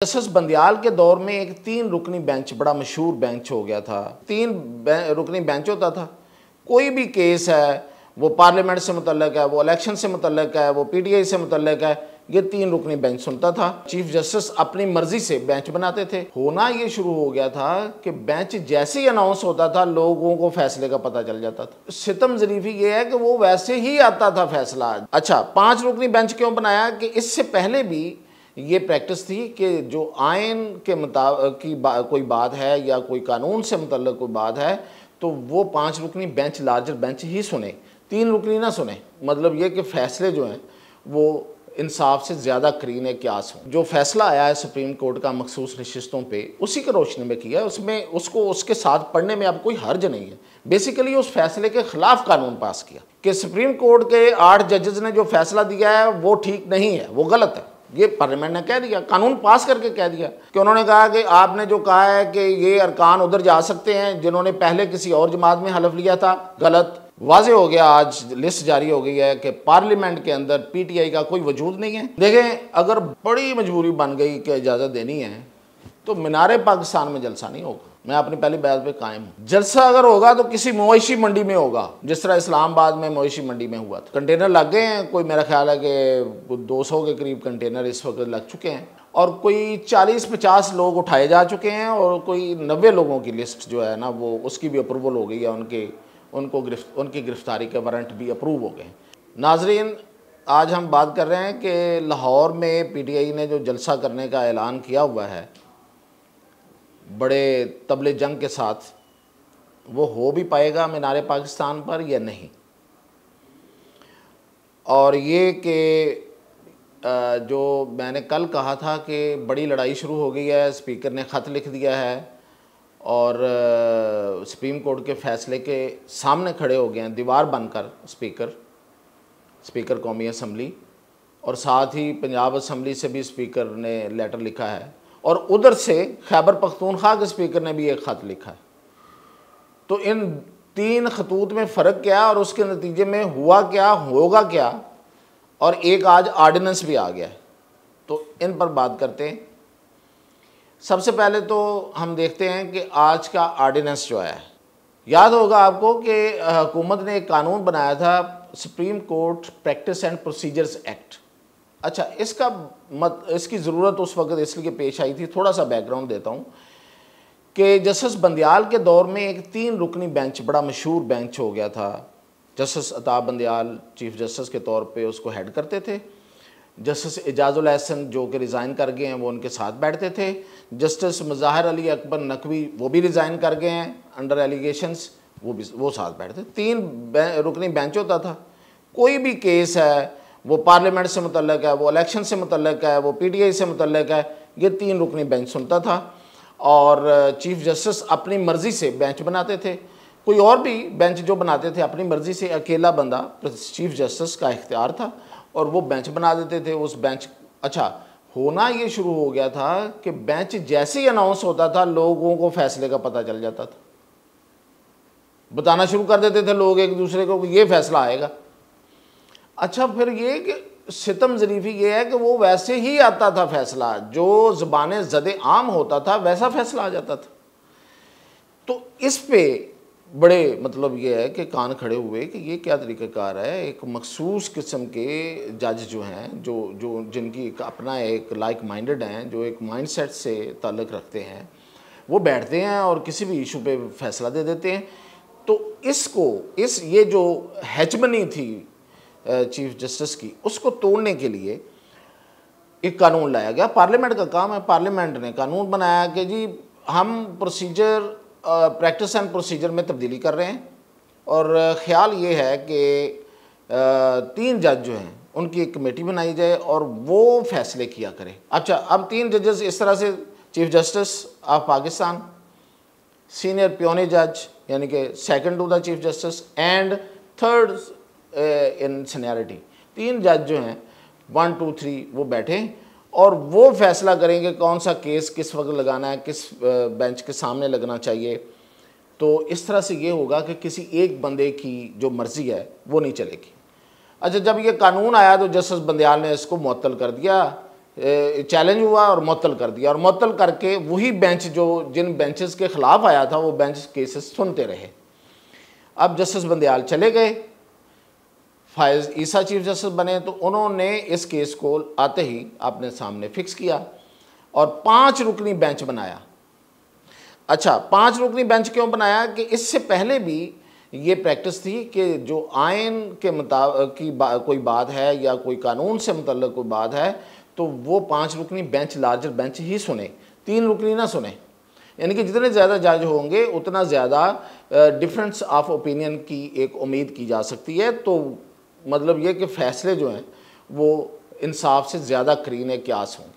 Justice Bandial के दौर में एक 3 रुकनी बेंच बड़ा मशहूर बेंच हो गया था। 3 रुकनी बेंच होता था। कोई भी केस है, वो पार्लियामेंट से मुतल्लक है, वो इलेक्शन से मुतल्लक है, वो पीटीआई से मुतल्लक है, ये 3 रुकनी बेंच सुनता था। चीफ जस्टिस अपनी मर्जी से बेंच बनाते थे। होना ये शुरू हो गया था कि बेंच जैसे ही अनाउंस होता था लोगों को फैसले का पता चल जाता था। सितम ज़रीफ़ी ये है कि वो वैसे ही आता था फैसला। अच्छा, 5 रुकनी बेंच क्यों बनाया कि इससे पहले भी ये प्रैक्टिस थी कि जो आइन के मुताबिक की कोई बात है या कोई कानून से मुतल्लिक कोई बात है तो वो 5 रुकनी बेंच, लार्जर बेंच ही सुने, 3 रुकनी ना सुने। मतलब ये कि फ़ैसले जो हैं वो इंसाफ से ज़्यादा करीन क्यास हों। जो फ़ैसला आया है सुप्रीम कोर्ट का मखसूस नशिस्तों पे, उसी के रोशनी में किया, उसमें उसको उसके साथ पढ़ने में अब कोई हर्ज नहीं है। बेसिकली उस फैसले के ख़िलाफ़ कानून पास किया कि सुप्रीम कोर्ट के 8 जजेस ने जो फ़ैसला दिया है वो ठीक नहीं है, वो गलत है। ये पार्लियामेंट ने कह दिया, कानून पास करके कह दिया कि उन्होंने कहा कि आपने जो कहा है कि ये अरकान उधर जा सकते हैं जिन्होंने पहले किसी और जमात में हलफ लिया था, गलत। वाज़े हो गया, आज लिस्ट जारी हो गई है कि पार्लियामेंट के अंदर पीटीआई का कोई वजूद नहीं है। देखें, अगर बड़ी मजबूरी बन गई कि इजाज़त देनी है तो मीनार पाकिस्तान में जलसा नहीं होगा। मैं अपनी पहली बात पे कायम हूँ। जलसा अगर होगा तो किसी मवेशी मंडी में होगा, जिस तरह इस्लामाबाद में मवेशी मंडी में हुआ था। कंटेनर लग गए हैं, कोई मेरा ख्याल है कि 200 के करीब कंटेनर इस वक्त लग चुके हैं और कोई 40-50 लोग उठाए जा चुके हैं और कोई 90 लोगों की लिस्ट जो है ना वो उसकी भी अप्रूवल हो गई है। उनकी गिरफ्तारी के वारंट भी अप्रूव हो गए। नाजरीन, आज हम बात कर रहे हैं कि लाहौर में पीटीआई ने जो जलसा करने का ऐलान किया हुआ है बड़े तबले जंग के साथ, वो हो भी पाएगा मीनार पाकिस्तान पर या नहीं। और ये कि जो मैंने कल कहा था कि बड़ी लड़ाई शुरू हो गई है, स्पीकर ने ख़त लिख दिया है और सुप्रीम कोर्ट के फ़ैसले के सामने खड़े हो गए हैं दीवार बनकर स्पीकर कौमी असम्बली, और साथ ही पंजाब असम्बली से भी स्पीकर ने लेटर लिखा है और उधर से खैबर पख्तूनख्वा के स्पीकर ने भी एक ख़त लिखा है। तो इन 3 खतूत में फ़र्क क्या और उसके नतीजे में हुआ क्या, होगा क्या, और एक आज आर्डिनेंस भी आ गया है, तो इन पर बात करते हैं। सबसे पहले तो हम देखते हैं कि आज का आर्डिनेंस जो है, याद होगा आपको कि हुकूमत ने एक कानून बनाया था, supreme court practice and procedures act. अच्छा, इसकी ज़रूरत उस वक्त इसलिए पेश आई थी, थोड़ा सा बैकग्राउंड देता हूँ कि जस्टिस बंदियाल के दौर में एक 3 रुकनी बेंच बड़ा मशहूर बेंच हो गया था। Justice Ata Bandial chief justice के तौर पे उसको हेड करते थे। जस्टिस एजाजुल एहसन जो कि रिज़ाइन कर गए हैं वो उनके साथ बैठते थे। जस्टिस मुज़ाहिर अली अकबर नकवी वो भी रिज़ाइन कर गए हैं अंडर एलिगेशंस, वो साथ बैठते। 3 रुकनी बेंच होता था। कोई भी केस है, वो पार्लियामेंट से मुतल्लक है, वो इलेक्शन से मुतल्लक है, वो पीटीआई से मुतल्लक है, ये 3 रुकनी बेंच सुनता था और चीफ जस्टिस अपनी मर्ज़ी से बेंच बनाते थे। कोई और भी बेंच जो बनाते थे अपनी मर्ज़ी से, अकेला बंदा चीफ जस्टिस का इख्तियार था और वो बेंच बना देते थे उस बेंच। अच्छा, होना ये शुरू हो गया था कि बेंच जैसे ही अनाउंस होता था लोगों को फैसले का पता चल जाता था। बताना शुरू कर देते थे लोग एक दूसरे को कि ये फैसला आएगा। अच्छा, फिर ये कि सितम ज़रीफ़ी ये है कि वो वैसे ही आता था फैसला, जो ज़बान ज़द आम होता था वैसा फैसला आ जाता था। तो इस पे बड़े मतलब ये है कि कान खड़े हुए कि ये क्या तरीक़ाकार है। एक मखसूस किस्म के जज जो हैं, जो जिनकी अपना एक लाइक माइंडेड हैं, जो एक माइंड सेट से ताल्लुक़ रखते हैं, वो बैठते हैं और किसी भी इशू पे फैसला दे देते हैं। तो ये जो हेजमनी थी चीफ जस्टिस की, उसको तोड़ने के लिए एक कानून लाया गया। पार्लियामेंट का काम है, पार्लियामेंट ने कानून बनाया कि जी हम प्रैक्टिस एंड प्रोसीजर में तब्दीली कर रहे हैं और ख्याल ये है कि 3 जज जो हैं उनकी एक कमेटी बनाई जाए और वो फैसले किया करे। अच्छा, अब 3 जजेस इस तरह से, chief justice of Pakistan, senior puisne जज यानी कि second to the chief justice and third in seniority, 3 जज जो हैं 1, 2, 3 वो बैठे और वो फैसला करेंगे कौन सा केस किस वक्त लगाना है, किस बेंच के सामने लगना चाहिए। तो इस तरह से ये होगा कि किसी एक बंदे की जो मर्ज़ी है वो नहीं चलेगी। अच्छा, जब ये कानून आया तो जस्टिस बंदियाल ने इसको मुअत्तल कर दिया चैलेंज हुआ और मुअत्तल कर दिया, और मुअत्तल करके वही बेंच जो जिन बेंचेस के ख़िलाफ़ आया था वो बेंच केसेस सुनते रहे। अब जस्टिस बंदयाल चले गए, फायज़ ईसा चीफ जस्टिस बने, तो उन्होंने इस केस को आते ही अपने सामने फिक्स किया और 5 रुकनी बेंच बनाया। अच्छा, 5 रुकनी बेंच क्यों बनाया कि इससे पहले भी ये प्रैक्टिस थी कि जो आइन के मुताबिक की कोई बात है या कोई कानून से मुतल्लिक़ कोई बात है तो वो 5 रुकनी बेंच, लार्जर बेंच ही सुने, 3 रुकनी ना सुने। यानी कि जितने ज़्यादा जज होंगे उतना ज़्यादा डिफरेंस ऑफ ओपिनियन की एक उम्मीद की जा सकती है। तो मतलब ये कि फ़ैसले जो हैं वो इंसाफ से ज़्यादा करीने क्यास होंगे।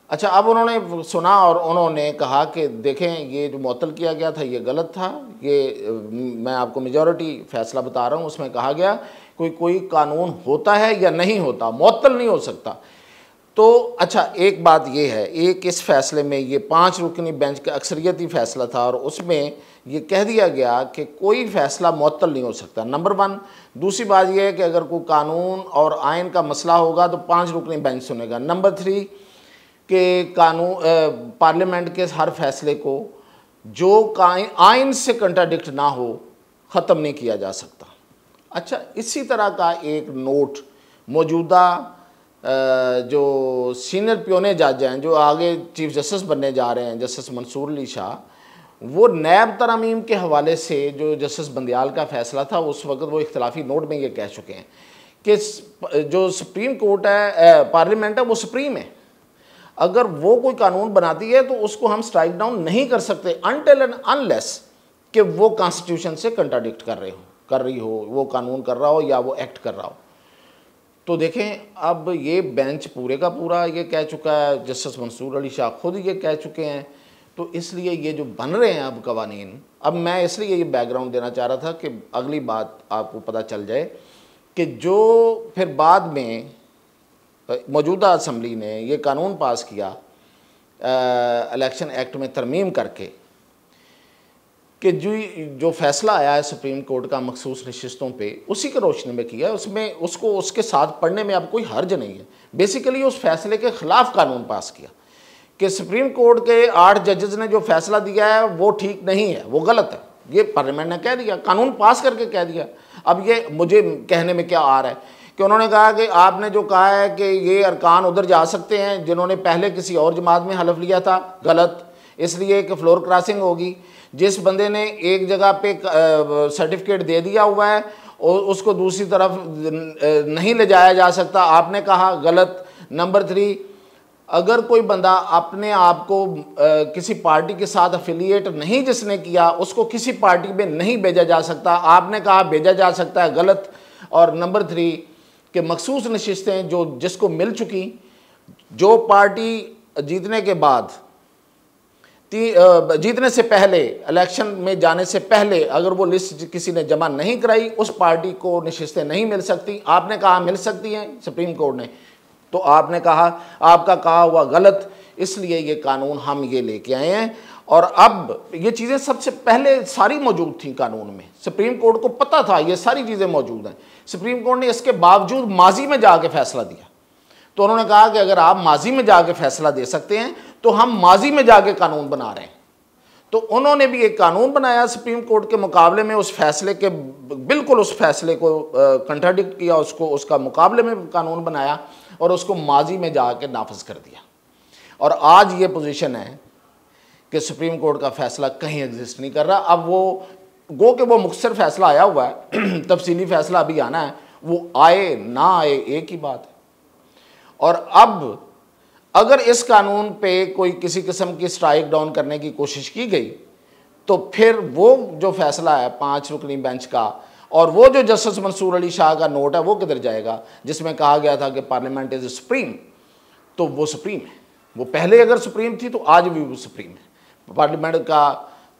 अच्छा, अब उन्होंने सुना और उन्होंने कहा कि देखें ये जो मुअत्तल किया गया था ये गलत था। ये मैं आपको मेजॉरिटी फ़ैसला बता रहा हूँ, उसमें कहा गया कोई कानून होता है या नहीं होता, मुअत्तल नहीं हो सकता। तो अच्छा, एक बात ये है, एक इस फ़ैसले में ये 5 रुकनी बेंच का अक्सरियती फ़ैसला था और उसमें ये कह दिया गया कि कोई फ़ैसला मुअत्तल नहीं हो सकता, नंबर 1। दूसरी बात यह है कि अगर कोई कानून और आइन का मसला होगा तो 5 रुकनी बेंच सुनेगा। नंबर 3 कि कानून पार्लियामेंट के हर फैसले को जो आइन से कंट्राडिक्ट ना हो ख़त्म नहीं किया जा सकता। अच्छा, इसी तरह का एक नोट मौजूदा जो सीनियर प्योने जज हैं जो आगे चीफ जस्टिस बनने जा रहे हैं, जस्टिस मंसूर अली शाह, वो नैब तरमीम के हवाले से जो जस्टिस बंदयाल का फ़ैसला था उस वक्त वो इख्तलाफी नोट में ये कह चुके हैं कि जो सुप्रीम कोर्ट है, पार्लियामेंट है, वो सुप्रीम है। अगर वो कोई कानून बनाती है तो उसको हम स्ट्राइक डाउन नहीं कर सकते अनटिल एंड अनलेस कि वो कॉन्स्टिट्यूशन से कंट्राडिक्ट कर रही हो, वो कानून कर रहा हो या वो एक्ट कर रहा हो। तो देखें, अब ये बेंच पूरे का पूरा ये कह चुका है, जस्टिस मंसूर अली शाह खुद ये कह चुके हैं। तो इसलिए ये जो बन रहे हैं अब कवानीन, अब मैं इसलिए ये बैकग्राउंड देना चाह रहा था कि अगली बात आपको पता चल जाए कि जो फिर बाद में मौजूदा असम्बली ने ये कानून पास किया इलेक्शन एक्ट में तरमीम करके कि जो फ़ैसला आया है सुप्रीम कोर्ट का मखसूस नशिस्तों पे, उसी के रोशनी में किया है। उसमें उसको उसके साथ पढ़ने में अब कोई हर्ज नहीं है। बेसिकली उस फैसले के ख़िलाफ़ कानून पास किया कि सुप्रीम कोर्ट के 8 जजेस ने जो फ़ैसला दिया है वो ठीक नहीं है, वो गलत है। ये पार्लियामेंट ने कह दिया, कानून पास करके कह दिया। अब ये मुझे कहने में क्या आ रहा है कि उन्होंने कहा कि आपने जो कहा है कि ये अरकान उधर जा सकते हैं जिन्होंने पहले किसी और जमात में हलफ लिया था, गलत, इसलिए कि फ्लोर क्रॉसिंग होगी। जिस बंदे ने एक जगह पे सर्टिफिकेट दे दिया हुआ है और उसको दूसरी तरफ नहीं ले जाया जा सकता, आपने कहा, गलत। नंबर 3, अगर कोई बंदा अपने आप को किसी पार्टी के साथ अफिलिएट नहीं जिसने किया, उसको किसी पार्टी में नहीं भेजा जा सकता, आपने कहा भेजा जा सकता है, गलत। और नंबर 3 कि मखसूस नशिस्तें जो जिसको मिल चुकी, जो पार्टी जीतने के बाद जीतने से पहले, इलेक्शन में जाने से पहले अगर वो लिस्ट किसी ने जमा नहीं कराई, उस पार्टी को नशिस्तें नहीं मिल सकती। आपने कहा मिल सकती हैं सुप्रीम कोर्ट ने, तो आपने कहा आपका कहा हुआ गलत, इसलिए ये कानून हम ये लेके आए हैं। और अब ये चीज़ें सबसे पहले सारी मौजूद थी कानून में, सुप्रीम कोर्ट को पता था ये सारी चीज़ें मौजूद हैं। सुप्रीम कोर्ट ने इसके बावजूद माजी में जाके फैसला दिया। तो उन्होंने कहा कि अगर आप माजी में जाके फैसला दे सकते हैं तो हम माजी में जाके कानून बना रहे हैं। तो उन्होंने भी एक कानून बनाया सुप्रीम कोर्ट के मुकाबले में, उस फैसले के बिल्कुल उस फैसले को कंट्राडिक्ट किया, उसको उसका मुकाबले में कानून बनाया और उसको माजी में जाके नाफिज कर दिया। और आज ये पोजीशन है कि सुप्रीम कोर्ट का फैसला कहीं एग्जिस्ट नहीं कर रहा। अब वो मुख्तसर फैसला आया हुआ है, तफसीली फैसला अभी आना है, वो आए ना आए एक ही बात है। और अब अगर इस कानून पे कोई किसी किस्म की स्ट्राइक डाउन करने की कोशिश की गई तो फिर वो जो फैसला है 5 रुकनी बेंच का और वो जो जस्टिस मंसूर अली शाह का नोट है वो किधर जाएगा, जिसमें कहा गया था कि पार्लियामेंट इज़ सुप्रीम, तो वो सुप्रीम है। वो पहले अगर सुप्रीम थी तो आज भी वो सुप्रीम है। पार्लियामेंट का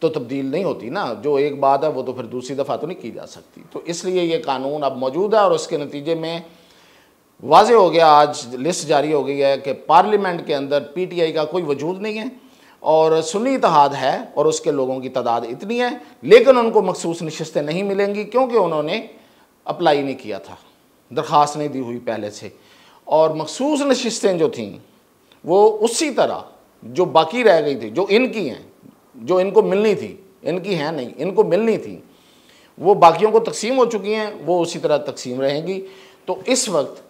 तो तब्दील नहीं होती ना, जो एक बात है वो तो फिर दूसरी दफ़ा तो नहीं की जा सकती। तो इसलिए ये कानून अब मौजूद है और उसके नतीजे में वाज़े हो गया, आज लिस्ट जारी हो गई है कि पार्लियामेंट के अंदर पीटीआई का कोई वजूद नहीं है और सुन्नी इत्तेहाद है और उसके लोगों की तादाद इतनी है, लेकिन उनको मखसूस नशिस्तें नहीं मिलेंगी क्योंकि उन्होंने अप्लाई नहीं किया था, दरख्वास्त नहीं दी हुई पहले से। और मखसूस नशिस्तें जो थीं वो उसी तरह जो बाकी रह गई थी, जो इनकी हैं, जो इनको मिलनी थी, इनकी हैं नहीं, इनको मिलनी थी, वो बाकियों को तकसीम हो चुकी हैं, वो उसी तरह तकसीम रहेंगी। तो इस वक्त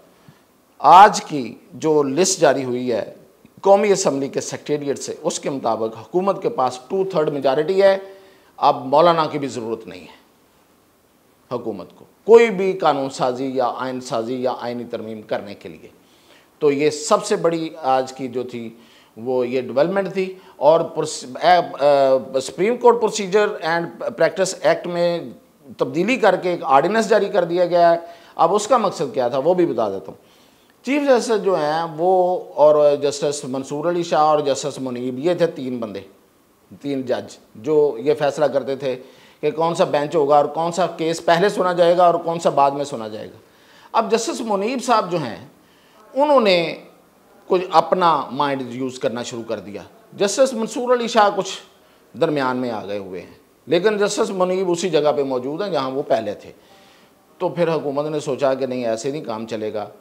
आज की जो लिस्ट जारी हुई है कौमी असम्बली के सेक्रेटेरिएट से, उसके मुताबिक हुकूमत के पास 2/3 मेजॉरिटी है। अब मौलाना की भी ज़रूरत नहीं है हुकूमत को कोई भी कानून साजी या आइन साजी या आइनी तरमीम करने के लिए। तो ये सबसे बड़ी आज की जो थी वो ये डेवलपमेंट थी। और supreme court procedure and practice act में तब्दीली करके एक आर्डिनेंस जारी कर दिया गया है। अब उसका मकसद क्या था वो भी बता देता हूँ। चीफ जस्टिस जो हैं वो और जस्टिस मंसूर अली शाह और जस्टिस मुनीब, ये थे 3 बंदे, 3 जज जो ये फैसला करते थे कि कौन सा बेंच होगा और कौन सा केस पहले सुना जाएगा और कौन सा बाद में सुना जाएगा। अब जस्टिस मुनीब साहब जो हैं उन्होंने कुछ अपना माइंड यूज़ करना शुरू कर दिया। जस्टिस मंसूर अली शाह कुछ दरमियान में आ गए हुए हैं, लेकिन जस्टिस मुनीब उसी जगह पे मौजूद हैं जहां वो पहले थे। तो फिर हुकूमत ने सोचा कि नहीं, ऐसे नहीं काम चलेगा।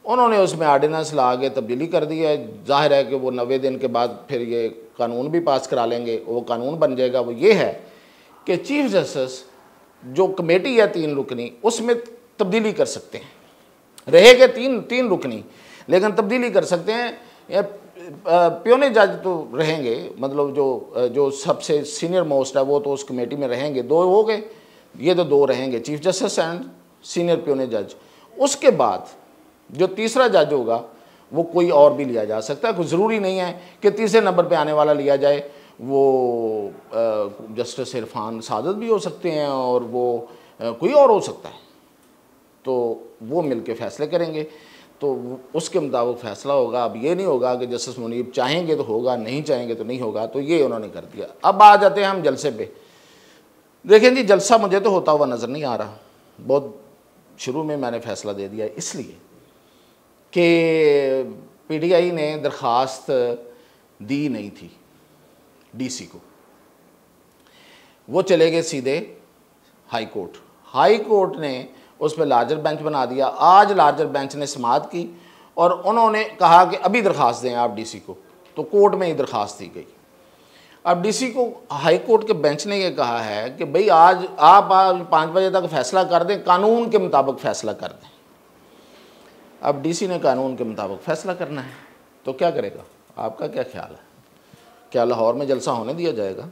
उन्होंने उसमें आर्डिनेंस ला के तब्दीली कर दी है। जाहिर है कि वो 90 दिन के बाद फिर ये कानून भी पास करा लेंगे, वो कानून बन जाएगा। वो ये है कि चीफ जस्टिस जो कमेटी है 3 रुकनी, उसमें तब्दीली कर सकते हैं। रहेगा 3 रुकनी, लेकिन तब्दीली कर सकते हैं। प्योने जज तो रहेंगे, मतलब जो सबसे सीनियर मोस्ट है वो तो उस कमेटी में रहेंगे। 2 हो गए, ये तो 2 रहेंगे, चीफ जस्टिस एंड सीनियर प्योने जज। उसके बाद जो तीसरा जज होगा वो कोई और भी लिया जा सकता है। कुछ ज़रूरी नहीं है कि तीसरे नंबर पे आने वाला लिया जाए। वो जस्टिस इरफान सादत भी हो सकते हैं और वो कोई और हो सकता है। तो वो मिलके फ़ैसले करेंगे, तो उसके मुताबिक फ़ैसला होगा। अब ये नहीं होगा कि जस्टिस मुनीब चाहेंगे तो होगा, नहीं चाहेंगे तो नहीं होगा। तो ये उन्होंने कर दिया। अब आ जाते हैं हम जलसे पे। देखें जी, जलसा मुझे तो होता हुआ नज़र नहीं आ रहा। बहुत शुरू में मैंने फ़ैसला दे दिया इसलिए कि पीटीआई ने दरख्वास्त दी नहीं थी डीसी को, वो चले गए सीधे हाई कोर्ट। हाई कोर्ट ने उस पर लार्जर बेंच बना दिया। आज लार्जर बेंच ने समाअत की और उन्होंने कहा कि अभी दरख्वास्त दें आप डीसी को, तो कोर्ट में ही दरख्वास्त दी गई। अब डीसी को हाई कोर्ट के बेंच ने ये कहा है कि भाई आज 5 बजे तक फैसला कर दें, कानून के मुताबिक फ़ैसला कर दें। अब डीसी ने कानून के मुताबिक फ़ैसला करना है, तो क्या करेगा? आपका क्या ख्याल है? क्या लाहौर में जलसा होने दिया जाएगा?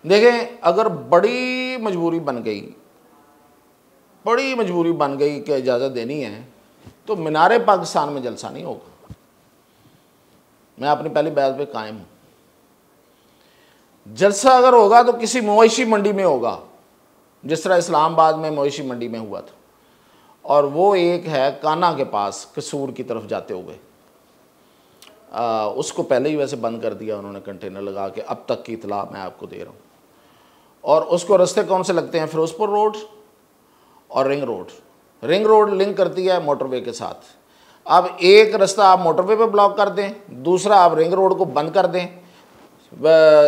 देखें, अगर बड़ी मजबूरी बन गई कि इजाज़त देनी है, तो मीनारे पाकिस्तान में जलसा नहीं होगा। मैं अपनी पहली बात पे कायम हूँ। जलसा अगर होगा तो किसी मवेशी मंडी में होगा, जिस तरह इस्लामाबाद में मवेशी मंडी में हुआ था। और वो एक है काना के पास, कसूर की तरफ जाते हुए, उसको पहले ही वैसे बंद कर दिया उन्होंने कंटेनर लगा के। अब तक की इतला मैं आपको दे रहा हूँ। और उसको रास्ते कौन से लगते हैं? फिरोजपुर रोड और ring road. Ring road link करती है मोटरवे के साथ। अब एक रास्ता आप मोटरवे पे ब्लॉक कर दें, दूसरा आप रिंग रोड को बंद कर दें,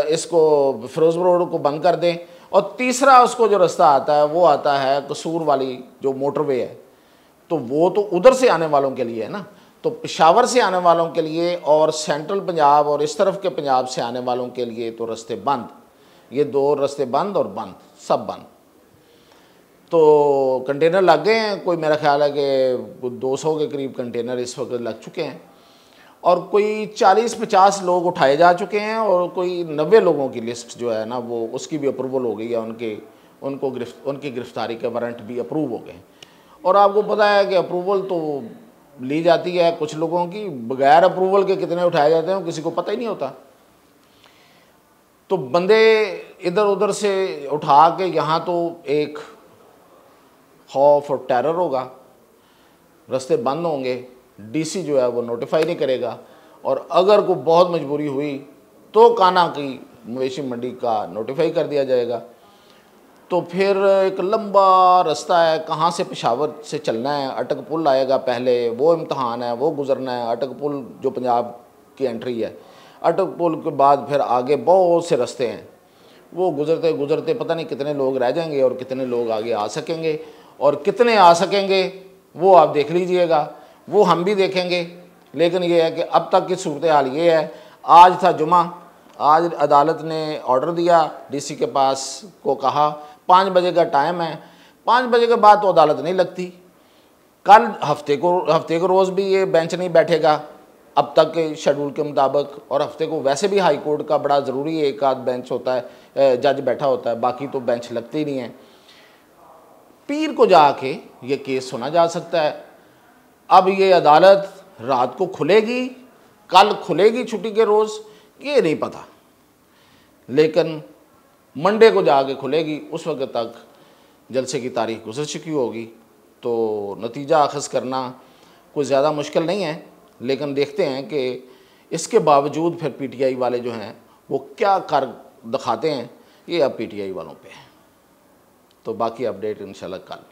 इसको फिरोजपुर रोड को बंद कर दें, और तीसरा उसको जो रास्ता आता है वो आता है कसूर वाली जो मोटरवे है। तो वो तो उधर से आने वालों के लिए है ना, तो पेशावर से आने वालों के लिए और सेंट्रल पंजाब और इस तरफ के पंजाब से आने वालों के लिए तो रास्ते बंद। ये 2 रास्ते बंद और बंद, सब बंद। तो कंटेनर लग गए हैं, कोई मेरा ख्याल है कि 200 के करीब कंटेनर इस वक्त लग चुके हैं, और कोई 40-50 लोग उठाए जा चुके हैं, और कोई 90 लोगों की लिस्ट जो है ना वो उसकी भी अप्रूवल हो गई है। उनकी गिरफ्तारी के वारंट भी अप्रूव हो गए। और आपको पता है कि अप्रूवल तो ली जाती है कुछ लोगों की, बगैर अप्रूवल के कितने उठाए जाते हैं किसी को पता ही नहीं होता। तो बंदे इधर उधर से उठा के यहाँ तो एक खौफ और टेरर होगा, रास्ते बंद होंगे, डीसी जो है वो नोटिफाई नहीं करेगा, और अगर कोई बहुत मजबूरी हुई तो काना की मवेशी मंडी का नोटिफाई कर दिया जाएगा। तो फिर एक लंबा रास्ता है, कहाँ से पेशावर से चलना है, अटक पुल आएगा पहले, वो इम्तहान है, वो गुजरना है। अटक पुल जो पंजाब की एंट्री है, अटक पुल के बाद फिर आगे बहुत से रास्ते हैं, वो गुजरते गुजरते पता नहीं कितने लोग रह जाएंगे और कितने लोग आगे आ सकेंगे, और कितने आ सकेंगे वो आप देख लीजिएगा, वो हम भी देखेंगे। लेकिन ये है कि अब तक की सूरत हाल ये है, आज था जुमा, आज अदालत ने ऑर्डर दिया, डीसी के पास को कहा 5 बजे का टाइम है, 5 बजे के बाद तो अदालत नहीं लगती। कल हफ्ते को रोज़ भी ये बेंच नहीं बैठेगा अब तक के शेड्यूल के मुताबिक, और हफ्ते को वैसे भी हाई कोर्ट का बड़ा ज़रूरी एक आध बेंच होता है, जज बैठा होता है, बाकी तो बेंच लगती ही नहीं है। पीर को जाके ये केस सुना जा सकता है। अब ये अदालत रात को खुलेगी, कल खुलेगी छुट्टी के रोज़, ये नहीं पता, लेकिन मंडे को जाके खुलेगी। उस वक्त तक जलसे की तारीख गुजर चुकी होगी, तो नतीजा अखज़ करना कोई ज़्यादा मुश्किल नहीं है। लेकिन देखते हैं कि इसके बावजूद फिर पीटीआई वाले जो हैं वो क्या कर दिखाते हैं, ये अब पीटीआई वालों पे है। तो बाकी अपडेट इंशाल्लाह कल।